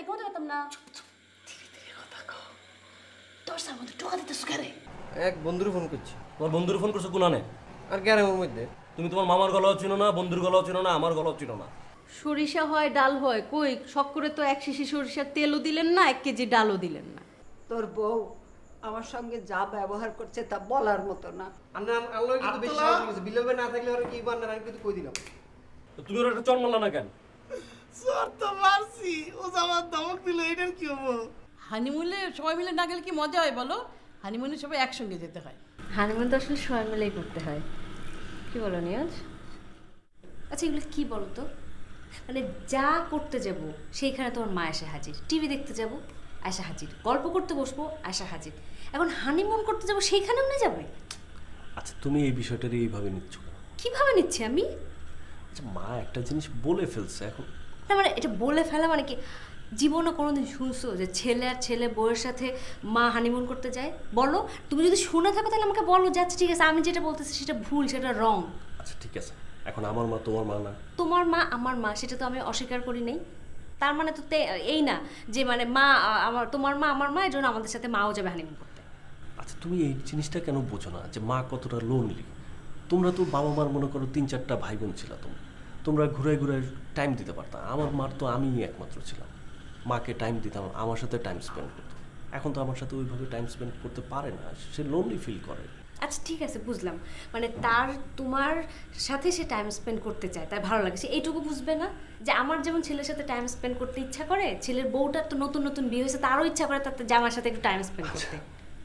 কোথাও যেতাম না। দরজার মধ্যে টোকা দিতেছো কেন? এক বন্ধুর ফোন করছি। তোমার বন্ধুর ফোন করছো কোনানে? আর গ্রামের মধ্যে। তুমি তোমার মামার গলাও চিনো না, বন্ধুর গলাও চিনো না, আমার গলাও চিনো না। সরিষা হয় ডাল হয়, কই শখ করে তো 1 শিশি সরিষার তেলও দিলেন না, 1 কেজি ডালও দিলেন না। তোর বউ আমার সঙ্গে যা ব্যবহার করছে তা বলার মতো না। আল্লাহ কিন্তু বেশি সাহায্য করেছে। বিলাল ভাই না থাকলে ওরা কি বান্না আমি কিন্তু কই দিলাম। তুমি ওর একটা চড় মারলা না কেন? সর তো মারছি, ও আমার ধমক দিল, এটার কি হবো? হানিমুনে সবাই মিলে না গেলে কি মজা হয় বলো? হানিমুনে সবাই একসঙ্গে যেতে হয়। হানিমুন তো আসলে সবাই মিলেই করতে হয়, কি বলো নিয়াজ? আচ্ছা এগুলো কি বলো তো, মানে যা করতে যাব সেইখানে তোমার মা এসে হাজির, টিভি দেখতে যাব আয়সা হাজির, গল্প করতে বসবো আয়সা হাজির, এখন হানিমুন করতে যাব সেইখানেও না যাবে? আচ্ছা তুমি এই বিষয়টারে এইভাবে নিচ্ছ কেন? কিভাবে নিচ্ছি আমি? আচ্ছা মা একটা জিনিস বলে ফেলছে, এখন না মানে এটা বলে ফেলা মানে কি? জীবনে কোনোদিন শুনছো যে ছেলে আর ছেলে বউয়ের সাথে মা হানিমুন করতে যায়? বলো, তুমি যদি শুনে থাকো তাহলে আমাকে বলো যে আচ্ছা ঠিক আছে আমি যেটা বলতেছি সেটা ভুল, সেটা রং। আচ্ছা ঠিক আছে, এখন আমার মা তোমার মা না? তোমার মা আমার মা, সেটা তো আমি অস্বীকার করি নাই। তার মানে তো এই না যে মানে মা আমার, তোমার মা আমার মা, এই জন্য আমাদের সাথে মাও যাবে হানিমুন করতে। আচ্ছা তুমি এই জিনিসটা কেন বোঝো না যে মা কতটা লোনলি? তোমরা তো বাবা মার মনে করো 3-4টা ভাই বোন ছিল, তোমরা ঘুরে ঘুরে টাইম দিতে পারতাম। আমার মার তো আমিই একমাত্র ছিলাম, মাকে টাইম দিতাম, আমার সাথে টাইম স্পেন্ড করতো। এখন তো আমার সাথে ওইভাবে টাইম স্পেন্ড করতে পারে না, সে লোনলি ফিল করে। আচ্ছা ঠিক আছে বুঝলাম, মানে তার তোমার সাথে সে টাইম স্পেন্ড করতে চায়, তার ভালো লাগে, সে এইটুকু বুঝবে না যে আমার যেমন ছেলের সাথে টাইম স্পেন্ড করতে ইচ্ছা করে, ছেলের বউটার তো নতুন নতুন বিয়ে হয়েছে, তারও ইচ্ছা করে তার জামার সাথে একটু টাইম স্পেন্ড করতে।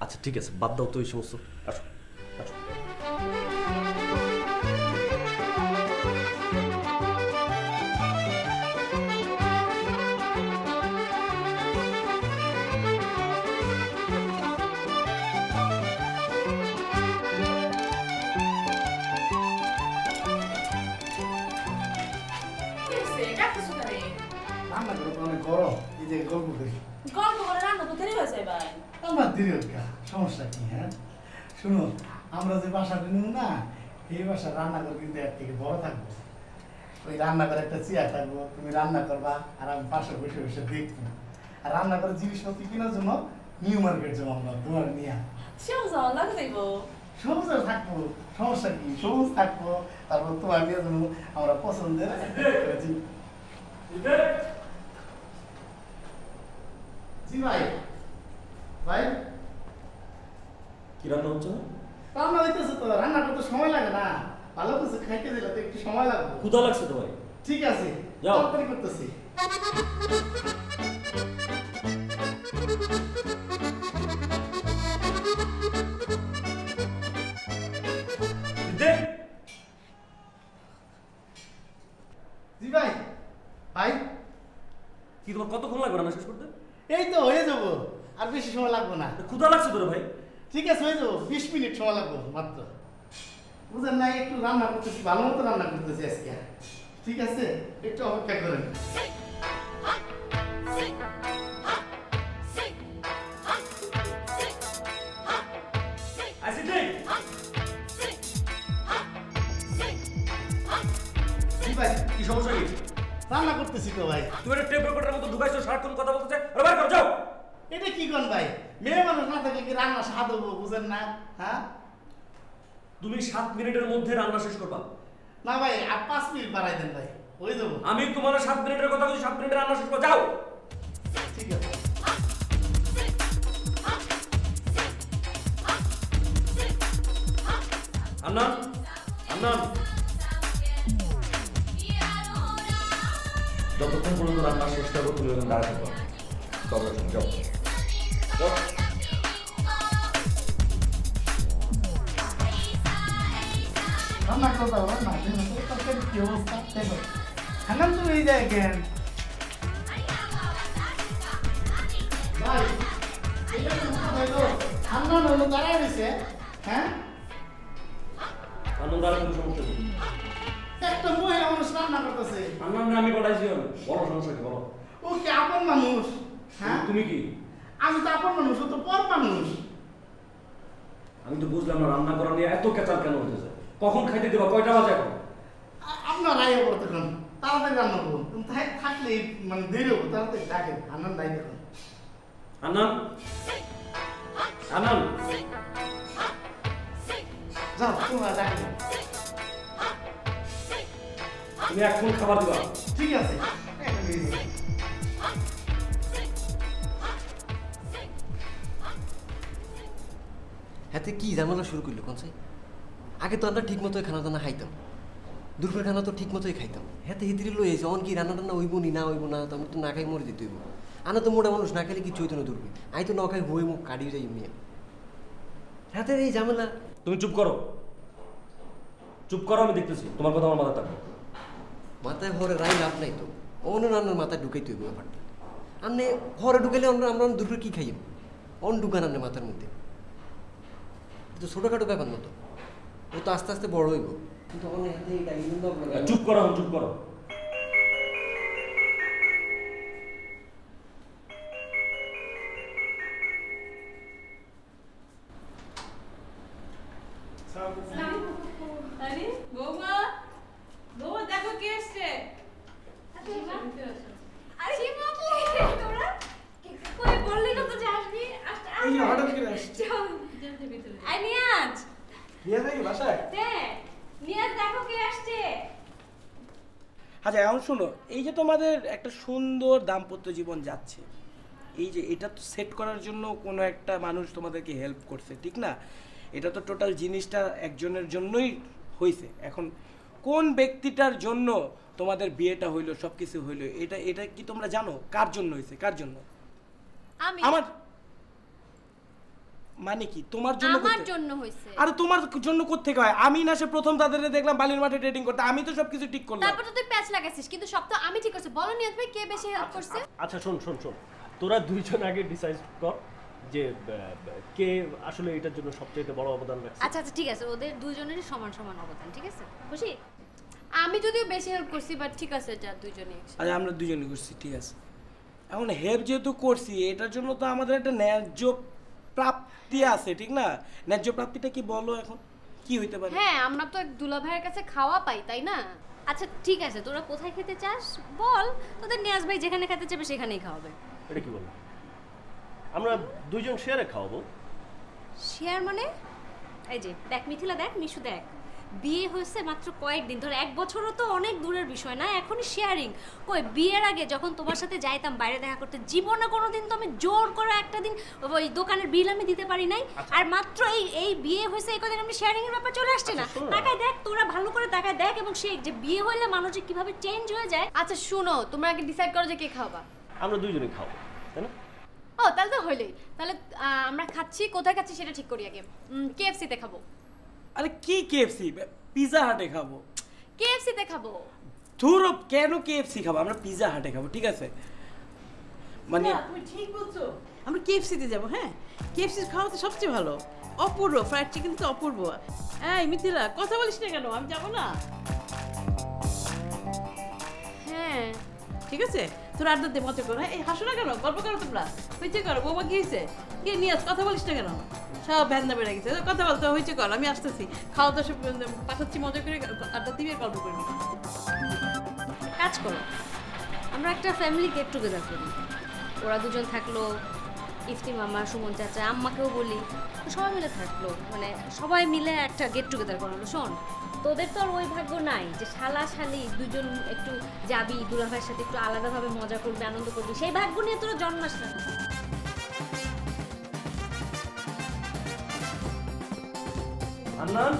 আচ্ছা ঠিক আছে, বাদ দাও তো এই সমস্ত। আসো আসো। রান্না করো তো অনেক গরম, এই যে গল্প করি। গল্প করে রান্না তো দেরি হয়ে যায় ভাই। আমার দেরি হোক, সমস্যা কি? হ্যাঁ শুনো, আমরা যে বাসাটা নিব না, এই বাসার রান্নাঘর কিন্তু এর থেকে বড় থাকবো। ওই রান্নাঘরে একটা চেয়ার থাকবো, তুমি রান্না করবা আর আমি পাশে বসে বসে দেখবো। আর রান্নাঘরের জিনিসপত্র কেনার জন্য নিউ মার্কেট যাবো আমরা, তোমার নিয়ে সবুজ আমার লাগে যাইবো। সবুজ থাকবো, সমস্যা কি? সবুজ থাকবো, তারপর তোমার নিয়ে যাবো আমরা পছন্দের। জি ভাই, ভাই কি রান্না হচ্ছে? রান্না হইতেছে তো, রান্না করতে সময় লাগে না, ভালো কিছু খাইতে দিলে তো একটু সময় লাগবে। ক্ষুধা লাগছে তো ভাই। ঠিক আছে, যাও। তাড়াতাড়ি করতেছি। জি ভাই, ভাই কি তোমার কতক্ষণ লাগবে রান্না শেষ করতে? এই তো হয়ে যাবো, আর বেশি সময় লাগবে না। ক্ষুধা লাগছে তোর ভাই? ঠিক আছে হয়ে যাবো, 20 মিনিট সময় লাগবে মাত্র। বুঝেন না, একটু রান্না করতেছি, ভালো মতো রান্না করতেছি আজকে। ঠিক আছে, একটু অপেক্ষা করেন। ভাই কি সমস্যা কি? রান্না করতেছি তো ভাই। তুমি একটা টেপ রেকর্ডের মতো ঢুকাইছো, সারাক্ষণ কথা বলতে চাই, আরে বাইরে যাও। এটা কি কোন ভাই? মেয়ে মানুষ না থাকলে কি রান্না স্বাদ হবো, বুঝেন না? হ্যাঁ তুমি 7 মিনিটের মধ্যে রান্না শেষ করবা। না ভাই, আর 5 মিনিট বাড়াই দেন ভাই, হয়ে যাবো। আমি তোমার 7 মিনিটের কথা বলছি, 7 মিনিটে রান্না শেষ করবা, যাও। ঠিক আছে। আন্নান, আন্নান, যতক্ষণ পর্যন্ত রান্না শেষ করবো তুমি ওখানে দাঁড়াতে পারো। যাও যাও। রান্না করতে হবে না, তরকারি কি অবস্থা দেখো। খানান তো এই যায় কেন ভাই? এটা তো ঠান্ডা হলো দাঁড়ায় রয়েছে। হ্যাঁ আন্নান দাঁড়া, কোনো সমস্যা নেই। একটা মহিলা মানুষ রান্না করতেছে। আন্নান আমি পাঠাইছি, বলো সমস্যা কি বলো। ও কি আপন মানুষ? হ্যাঁ তুমি কি? আমি তো আপন মানুষ, ও তো পর মানুষ। আমি তো বুঝলাম না রান্না করা নিয়ে এত কেচাল কেন হতেছে। কখন খাইতে দেবা? কয়টা বাজে এখন? আপনার রায় কতক্ষণ? তাড়াতাড়ি রান্না করুন। তুমি থাকলে মানে দেরি হবো, তাড়াতাড়ি ডাকেন। আনন্দ নাই দেখুন। আনান আনান যাও তোমরা ডাকেন। তুমি এখন খাবার দিবা। ঠিক আছে। হাতে কি ঝামেলা শুরু করলো কনসাই? আগে তো আমরা ঠিক মতোই খানা দানা খাইতাম, দুপুরের খানা তো ঠিক মতোই খাইতাম। হাতে হিতরি লই এসে অন কি রান্না টান্না হইব নি না হইব না, তো আমরা তো না খাই মরে যেতে হইব। আনা তো মোটা মানুষ, না খাইলে কিছু হইতো না দুর্বে। আমি তো না খাই হয়ে মুখ কাটিয়ে যাই এমনি। হাতের এই ঝামেলা। তুমি চুপ করো, চুপ করো, আমি দেখতেছি তোমার কথা আমার মাথা থাকবে। মাথায় ঘরে রাই লাভ নাই তো, অন্য রান্নার মাথায় ঢুকাইতে হইব ব্যাপারটা। আপনি ঘরে ঢুকাইলে আমরা দুপুরে কি খাইব? অন ঢুকান আপনি মাথার মধ্যে। তো ছোটোখাটো ব্যাপার না তো, ও তো আস্তে আস্তে বড় হইব। কিন্তু আমার হাতে এই ডাইনিং কিন্তু আপনার চুপ করো, চুপ করো। আরে বৌমা, বৌমা দেখো কে এসছে। আরে সীমা কি তোরা কই বললি না তো যে আসবি? এই যে হঠাৎ করে আসছে। জলদি ভিতরে আই নিয়াজ, নিয়ে যাই বাসায়। নিয়াজ দেখো কে আসছে। আচ্ছা এখন শোনো, এই যে তোমাদের একটা সুন্দর দাম্পত্য জীবন যাচ্ছে, এই যে এটা তো সেট করার জন্য কোনো একটা মানুষ তোমাদেরকে হেল্প করছে, ঠিক না? এটা তো টোটাল জিনিসটা একজনের জন্যই হয়েছে। এখন কোন ব্যক্তিটার জন্য তোমাদের বিয়েটা হইলো, সব কিছু হইলো, এটা কি তোমরা জানো কার জন্য হয়েছে? কার জন্য? আমি আমার মানে কি তোমার জন্য? আমার জন্য হইছে। আরে তোমার জন্য কোত্থেকে হয়? আমি না সে প্রথম তাদের দেখলাম বালির মাঠে ডেটিং করতে, আমি তো সবকিছু ঠিক করলাম। তারপর তো তুই প্যাচ লাগাইছিস, কিন্তু সব তো আমি ঠিক করছি। বলো নিয়ত ভাই কে বেশি হেল্প করছে? আচ্ছা শোন শোন শোন, তোরা দুইজন আগে ডিসাইড কর যে কে আসলে এটার জন্য সবচেয়ে বড় অবদান রাখছে। আচ্ছা আচ্ছা ঠিক আছে, ওদের দুইজনেরই সমান সমান অবদান, ঠিক আছে? খুশি? আমি যদিও বেশি হেল্প করছি, বাট ঠিক আছে যা দুইজনই একসাথে। আরে আমরা দুজনই করছি, ঠিক আছে। এখন হেল্প যেহেতু করছি, এটার জন্য তো আমাদের একটা ন্যায্য প্রাপ্তি আছে, ঠিক না? ন্যায্য প্রাপ্তিটা কি বলো এখন? কি হইতে পারে? হ্যাঁ, আমরা তো এক দুলা ভাইয়ের কাছে খাওয়া পাই, তাই না? আচ্ছা ঠিক আছে, তোরা কোথায় খেতে চাস বল, তোদের নিয়াজ ভাই যেখানে খেতে চাবে সেখানেই খাওয়াবে। এটা কি বলবো? আমরা দুইজন শেয়ারে খাওয়াবো। শেয়ার মানে? এই যে দেখ মিথিলা, দেখ মিশু, দেখ বিয়ে হয়েছে মাত্র কয়েকদিন, ধর 1 বছরও তো অনেক দূরের বিষয় না, এখনই শেয়ারিং। কই বিয়ের আগে যখন তোমার সাথে যাইতাম বাইরে দেখা করতে, জীবনে কোনোদিন তো আমি জোর করে একটা দিন ওই দোকানের বিল আমি দিতে পারি নাই। আর মাত্র এই বিয়ে হয়েছে এই কদিন আমি শেয়ারিং এর ব্যাপার চলে আসছে না। তাকায় দেখ, তোরা ভালো করে তাকায় দেখ, এবং সে যে বিয়ে হইলে মানুষ কিভাবে চেঞ্জ হয়ে যায়। আচ্ছা শুনো, তোমরা আগে ডিসাইড করো যে কে খাওয়াবা। আমরা দুইজনই খাবো, তাই না? ও তাহলে তো হইলেই। তাহলে আমরা খাচ্ছি, কোথায় খাচ্ছি সেটা ঠিক করি আগে। KFC তে খাবো। আরে কি KFC? পিজা হাটে খাবো। KFC তে খাবো। ধুর, কেন KFC খাবো? আমরা পিজা হাটে খাবো, ঠিক আছে? মানে তুমি ঠিক বলছো, আমরা KFC তে যাবো। হ্যাঁ, KFC খাওয়া তো সবচেয়ে ভালো, অপূর্ব। ফ্রাইড চিকেন তো অপূর্ব। এই মিথিলা, কথা বলিস না কেন? আমি যাবো না? হ্যাঁ ঠিক আছে, তোরা আড্ডা দিয়ে মজা করো। এই হাসো না কেন? গল্প করো তোমরা, হইচে করো। বৌমা কি হয়েছে? কে নিয়ে কথা বলিস না কেন? সব ভ্যান্দা বেড়ে গেছে, কথা বলতে হইচে কর। আমি আসতেছি, খাওয়া দাওয়া সব পাঠাচ্ছি, মজা করে আড্ডা দিবি, গল্প করবি। কাজ করো, আমরা একটা ফ্যামিলি গেট টুগেদার করি। ওরা দুজন থাকলো, ইফতি মামা, সুমন চাচা, আম্মাকেও বলি, সবাই মিলে থাকলো, মানে সবাই মিলে একটা গেট টুগেদার করালো। শোন, তোদের তো আর ওই ভাগ্য নাই যে শালা শালি দুজন একটু যাবি দুলাভাইয়ের সাথে একটু আলাদাভাবে মজা করবি, আনন্দ করবি, সেই ভাগ্য নিয়ে তোরা জন্মাস না। হান্নান,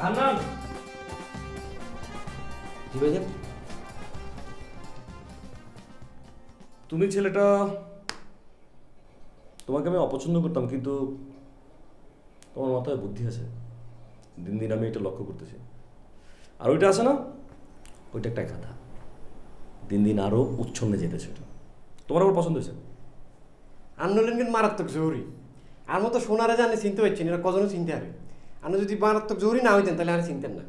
হান্নান, কি ভাইজান? তুমি ছেলেটা, তোমাকে আমি অপছন্দ করতাম, কিন্তু তোমার মাথায় বুদ্ধি আছে। দিন দিন আমি এটা লক্ষ্য করতেছি। আর ওইটা আছে না, ওইটা একটা কথা, দিন দিন আরো উচ্ছন্নে যেতেছে। এটা তোমার আবার পছন্দ হয়েছে? আন্দোলন কিন্তু মারাত্মক জরুরি। আর মতো সোনারে জানে চিনতে পারছি না, কজনও চিনতে পারে। আপনি যদি মারাত্মক জরুরি না হইতেন তাহলে আর চিনতেন না।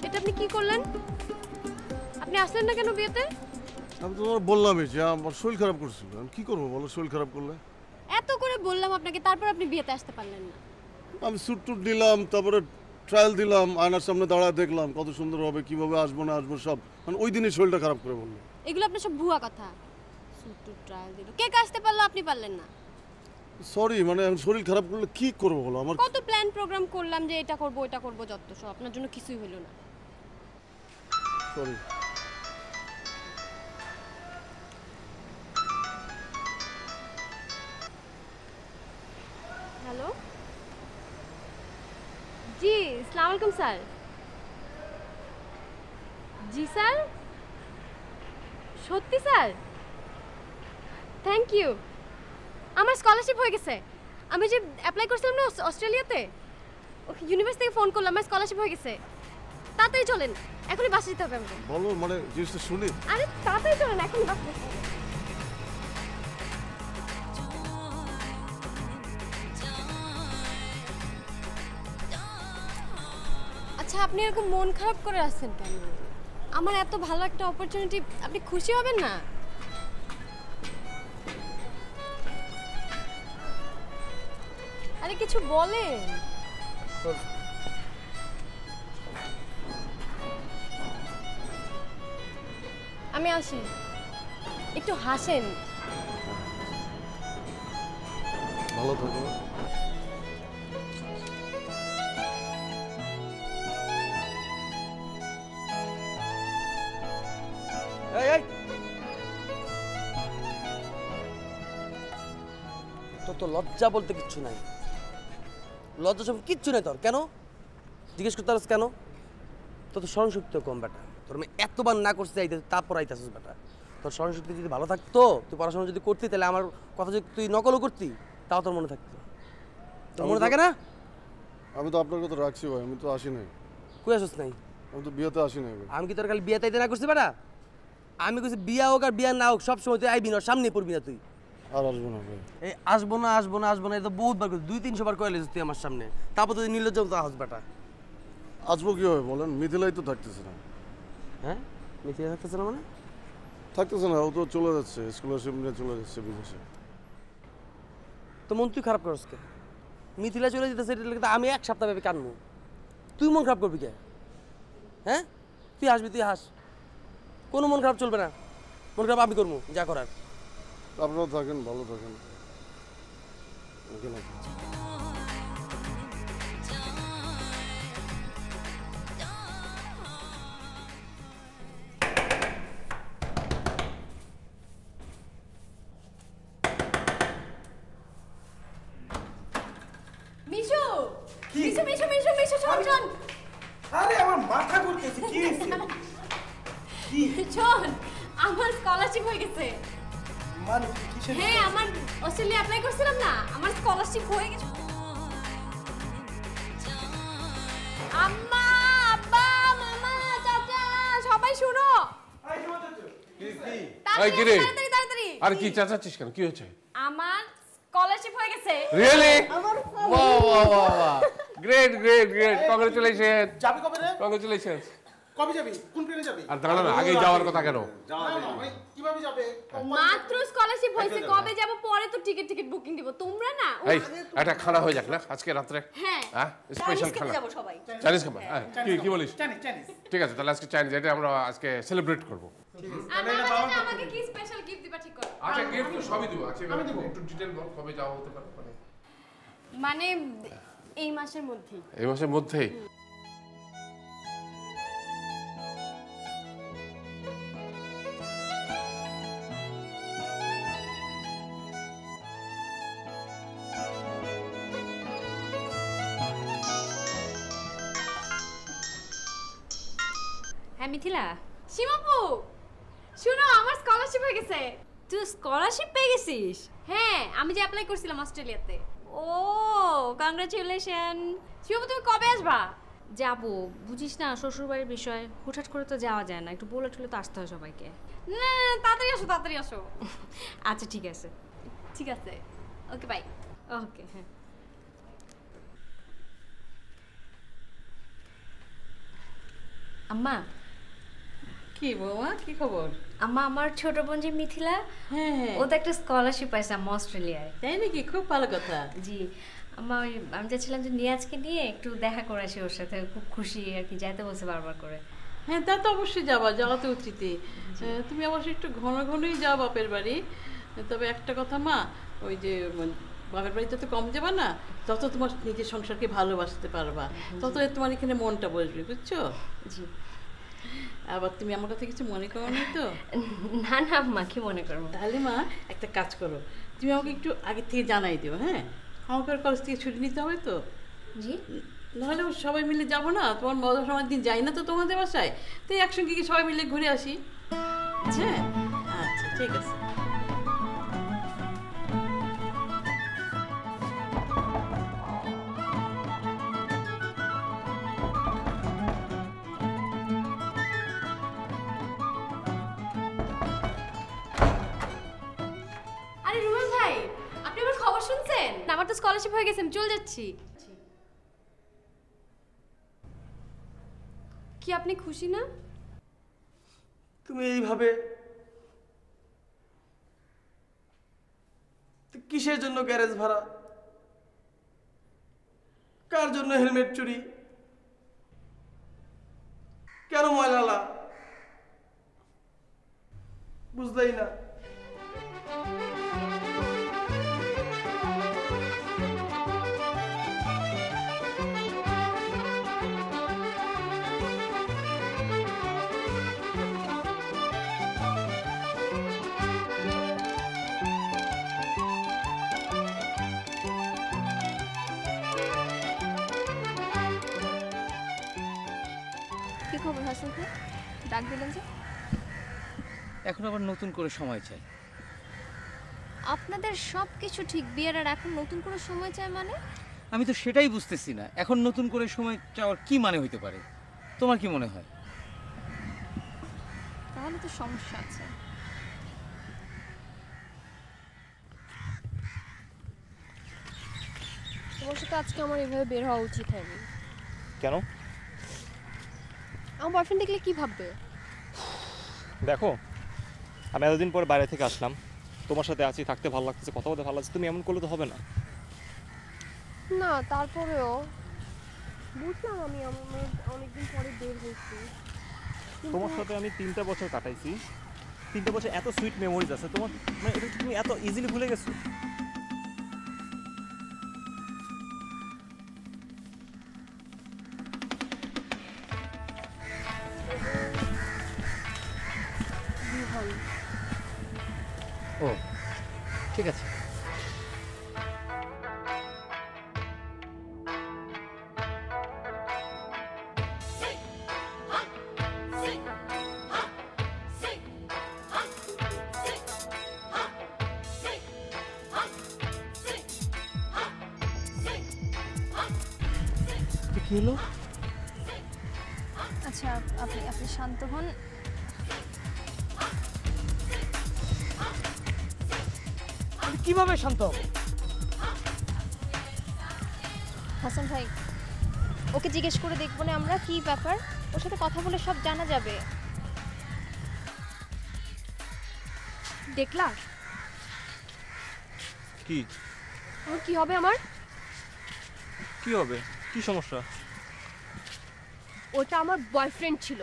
এটা আপনি কি করলেন? আপনি আসলেন না কেন বিয়েতে? আমি তো তোমার বললামই যে আমার শরীর খারাপ করছিল। আমি কি করবো বলো, শরীর খারাপ করলে? এত করে বললাম আপনাকে, তারপর আপনি বিয়েতে আসতে পারলেন না। আমি স্যুট টুট নিলাম, তারপরে ট্রায়াল দিলাম, আয়নার সামনে দাঁড়ায় দেখলাম কত সুন্দর হবে, কিভাবে আসবো না আসবো সব, মানে ওই দিনই শরীরটা খারাপ করে বললো। এগুলো আপনার সব ভুয়া কথা। সুটু ট্রায়াল দিল, কে আসতে পারলো, আপনি পারলেন না। সরি, মানে আমি শরীর খারাপ করলে কি করবো বলো? আমার কত প্ল্যান প্রোগ্রাম করলাম যে এটা করব ওটা করব, যত সব আপনার জন্য কিছুই হলো না। সরি। হ্যালো, জি আসসালামু আলাইকুম স্যার। জি স্যার, সত্যি স্যার, থ্যাংক ইউ। আমার স্কলারশিপ হয়ে গেছে। আমি যে অ্যাপ্লাই করছিলাম না অস্ট্রেলিয়াতে, ওকে ইউনিভার্সিটি থেকে ফোন করলাম, আমার স্কলারশিপ হয়ে গেছে। তাড়াতাড়ি চলেন, এখনই বাসে যেতে হবে আমাকে। বলো, মানে জিনিসটা শুনি। আরে তাড়াতাড়ি চলেন, এখনই বাসে যেতে হবে। আচ্ছা, আপনি এরকম মন খারাপ করে আছেন কেন? আমার এত ভালো একটা অপরচুনিটি, আপনি খুশি হবেন না? আরে কিছু বলেন। আমি আসি, একটু হাসেন। ভালো থাকো। তোর তো লজ্জা বলতে কিচ্ছু নাই, লজ্জা সব কিচ্ছু নাই তোর। কেন জিজ্ঞেস করতে পারছ কেন? তোর তো স্মরণশক্তি কম বেটা। তোর আমি এতবার না করতে চাইতে তারপর আইতাছিস বেটা। তোর স্মরণশক্তি যদি ভালো থাকতো, তুই পড়াশোনা যদি করতি, তাহলে আমার কথা যদি তুই নকলও করতি, তাও তোর মনে থাকতো। তোর মনে থাকে না? আমি তো আপনার কথা রাখছি ভাই, আমি তো আসি নাই। কই আসিস নাই? আমি তো বিয়েতে আসি নাই। আমি কি তোর খালি বিয়ে তাইতে না করছি বেটা? আমি কইছি বিয়া হোক আর বিয়া না হোক, সবসময় তুই আইবি না, সামনে পড়বি না তুই। আর আসবো না ভাই। এই আসবো না আসবো না আসবো না, এটা বহুতবার করছি, 2-300 বার কয়ে তুই আমার সামনে, তারপর তুই নির্লজ্জ মতো আহস বেটা। আসবো কি হবে বলেন? মিথিলাই তো থাকতেছে না। হ্যাঁ, মিথিলা থাকতেছে না মানে? থাকতেছে না, ও তো চলে যাচ্ছে, স্কলারশিপ নিয়ে চলে যাচ্ছে বিদেশে। তো মন তুই খারাপ করস কে? মিথিলা চলে যেতেছে, এটা লেগে আমি এক সপ্তাহ ভেবে কানবো, তুই মন খারাপ করবি কে? হ্যাঁ, তুই হাসবি, তুই হাস, কোনো মন খারাপ চলবে না। মন খারাপ আমি করবো, যা করার। আপনারাও থাকেন, ভালো থাকেন। মিশু, মিশু মিশু মিশু মিশু, শোন শোন। আরে আমার মাথা ঘুরতেছে, কি হইছে? কি শোন, আমার স্কলারশিপ হয়ে গেছে। মানে কিসের? হ্যাঁ, আমার অস্ট্রেলিয়া অ্যাপ্লাই করছিলাম না, আমার স্কলারশিপ হয়ে গেছে। আম্মা, আব্বা, মামা, চাচা, সবাই শুনো। এই কি রে? তাড়াতাড়ি তাড়াতাড়ি। আর কি চাচাচ্ছিস কেন? কি হয়েছে? আমার স্কলারশিপ হয়ে গেছে। রিয়েলি? বাহ বাহ বাহ বাহ, গ্রেট গ্রেট গ্রেট, কংগ্রাচুলেশন। যাবি কবে রে? কংগ্রাচুলেশন। কবে যাবি? কোন ট্রেনে যাবি? আর দাঁড়া না, আগেই যাওয়ার কথা কেন? কিভাবে যাবে? মাত্র স্কলারশিপ হয়েছে, কবে যাব? পরে তো টিকিট বুকিং দিব, তোমরা না। এই একটা খানা হয়ে যাক না আজকে রাত্রে? হ্যাঁ, স্পেশাল খানা। যাব সবাই। চাইনিজ খাবার? কি বলিস? চাইনিজ। ঠিক আছে, তাহলে আজকে চাইনিজ, এটা আমরা আজকে সেলিব্রেট করব। আমাকে কি স্পেশাল গিফট দিবা ঠিক করো। আচ্ছা, গিফট তো সবই দেব। আচ্ছা, একটু ডিটেইল বল, কবে যাওয়া হতে পারে? মানে এই মাসের মধ্যেই। এই মাসের মধ্যেই? হ্যাঁ মিথিলা। সীমাপু, শুনো, আমার স্কলারশিপ হয়ে গেছে। তুই স্কলারশিপ পেয়ে গেছিস? হ্যাঁ, আমি যে অ্যাপ্লাই করছিলাম অস্ট্রেলিয়াতে। ও, কংগ্রাচুলেশন। সীমাপু, তুমি কবে আসবা? যাবো, বুঝিস না শ্বশুরবাড়ির বিষয়, হুটহাট করে তো যাওয়া যায় না, একটু বলে টলে তো আসতে হয় সবাইকে। না, তাড়াতাড়ি আসো, তাড়াতাড়ি আসো। আচ্ছা ঠিক আছে। ঠিক আছে, ওকে বাই। ওকে, হ্যাঁ। আম্মা। কি বৌমা, কি খবর? আম্মা, আমার ছোট বোন যে মিথিলা, হ্যাঁ, ও তো একটা স্কলারশিপ পাইছে আম্মা অস্ট্রেলিয়ায়। তাই নাকি? খুব ভালো কথা। জি, আমি চাচ্ছিলাম যে নিয়াজকে নিয়ে একটু দেখা করে আসি, ওর সাথে খুব খুশি আর কি, যাইতে বলছে বারবার করে। হ্যাঁ তা তো অবশ্যই যাওয়া তো উচিতই। তুমি অবশ্যই একটু ঘন ঘনই যাও বাপের বাড়ি। তবে একটা কথা মা, ওই যে বাপের বাড়িতে তো কম যাবা না, তত তোমার নিজের সংসারকে ভালোবাসতে পারবা, তত তোমার এখানে মনটা বসবে, বুঝছো? জি। আবার তুমি আমার কথা কিছু মনে করো না তো? না না মা, কি মনে করবো? তাহলে মা একটা কাজ করো, তুমি আমাকে একটু আগে থেকে জানাই দিও। হ্যাঁ, আমাকে কলেজ থেকে ছুটি নিতে হবে তো। জি। নাহলে সবাই মিলে যাবো না, তোমার মজার সময় দিন যাই না তো তোমাদের বাসায়, তো একসঙ্গে কি সবাই মিলে ঘুরে আসি? হ্যাঁ আচ্ছা ঠিক আছে। আরে রুবেল ভাই, আপনি আমার খবর শুনছেন? আমার তো স্কলারশিপ হয়ে গেছে, আমি চলে যাচ্ছি। কি আপনি খুশি না? তুমি এইভাবে কিসের জন্য গ্যারেজ ভাড়া, কার জন্য হেলমেট চুরি, কেন ময়লালা, বুঝলাই না। কি খবর হাসান ভাই, ডাক দিলেন যে? এখন আবার নতুন করে সময় চাই। আপনাদের সব কিছু ঠিক, বিয়ের আর এখন নতুন করে সময় চাই মানে? আমি তো সেটাই বুঝতেছি না, এখন নতুন করে সময় চাওয়ার কি মানে হইতে পারে? তোমার কি মনে হয়? তাহলে তো সমস্যা আছে। তোমার সাথে আজকে আমার এভাবে বের হওয়া উচিত হয়নি। কেন? আমার বয়ফ্রেন্ড দেখলে কি ভাববে? দেখো, আমি এতদিন পর বাইরে থেকে আসলাম, তোমার সাথে আছি, থাকতে ভালো লাগতেছে, কথা বলতে ভালো লাগছে, তুমি এমন করলে তো হবে না। না তারপরেও বুঝলাম আমি অনেকদিন পরে বের হয়েছি। তোমার সাথে আমি 3টা বছর কাটাইছি, 3টা বছর এত সুইট মেমোরিজ আছে তোমার, মানে এটা তুমি এত ইজিলি ভুলে গেছো? ও ঠিক আছে। কি হলো? আচ্ছা আপনি শান্ত হন। কিভাবে শান্ত হবে? হাসান ভাই, ওকে জিজ্ঞেস করে দেখবো না আমরা কি ব্যাপার, ওর সাথে কথা বলে সব জানা যাবে। দেখলা কি ওর কি হবে? আমার কি হবে? কি সমস্যা? ওটা আমার বয়ফ্রেন্ড ছিল।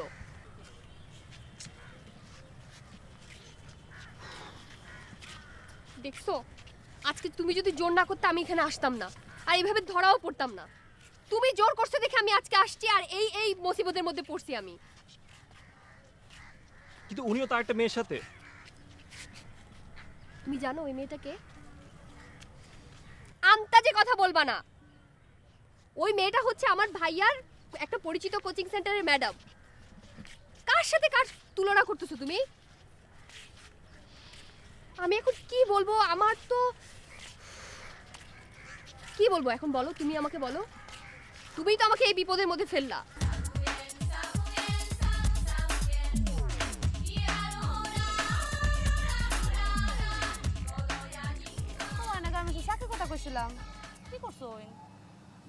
দেখছো, আজকে তুমি যদি জোর না করতে আমি এখানে আসতাম না, আর এইভাবে ধরাও পড়তাম না। তুমি জোর করছো দেখে আমি আজকে আসছি, আর এই মুসিবতের মধ্যে পড়ছি আমি। কিন্তু উনিও তার একটা মেয়ের সাথে। তুমি জানো ওই মেয়েটাকে? আন্তাজে কথা বলবা না। ওই মেয়েটা হচ্ছে আমার ভাইয়ার একটা পরিচিত কোচিং সেন্টারের ম্যাডাম। কার সাথে কার তুলনা করতেছো তুমি? আমি এখন কি বলবো? আমার তো কি বলবো এখন, বলো তুমি আমাকে বলো। তুমিই তো আমাকে এই বিপদের মধ্যে ফেললা।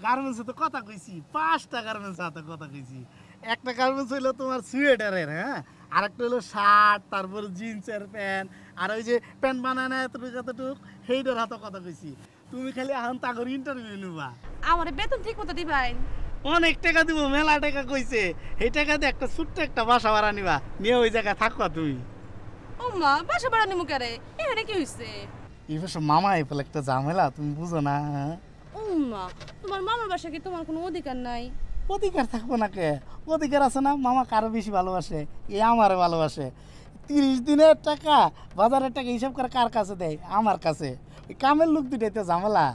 গার্মেন্টসে তো কথা কইছি, 5টা গার্মেন্টস হাতে কথা কইছি। একটা গার্মেন্টস হইলো তোমার সোয়েটারের, হ্যাঁ, আর একটা হইলো শার্ট, তারপর জিন্সের প্যান্ট, আর ওই যে প্যান্ট বানায় না এতটুক সেইটার হাতে কথা কইছি। তুমি খালি এখন তাগর ইন্টারভিউ নিবা। আমার বেতন ঠিক মতো দিবেন? অনেক টাকা দিব, মেলা টাকা কইছে। এই টাকাতে একটা ছোট্ট একটা বাসা ভাড়া নিবা, নিয়ে ওই জায়গায় থাকবা তুমি। ও মা, বাসা ভাড়া নিমু কারে? এখানে কি হইছে? এই বছর মামা এফেল একটা ঝামেলা, তুমি বুঝো না? ও মা, তোমার মামার বাসা কি তোমার কোনো অধিকার নাই? অধিকার থাকবো না কে? অধিকার আছে না। মামা কারো বেশি ভালোবাসে, এ আমারে ভালোবাসে। 30 দিনের টাকা, বাজারের টাকা হিসাব করে কার কাছে দেয়? আমার কাছে। ওই কামের লোক দুটাই তো ঝামেলা।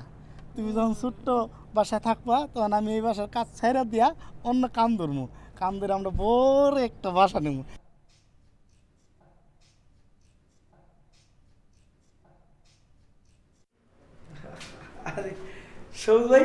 তুমি যখন ছোট্ট বাসায় থাকবা, তখন আমি এই বাসার কাজ ছাইরা দিয়া অন্য কাম ধরবো। কাম ধরে আমরা বড় একটা বাসা নেব। আরে সবুজ ভাই,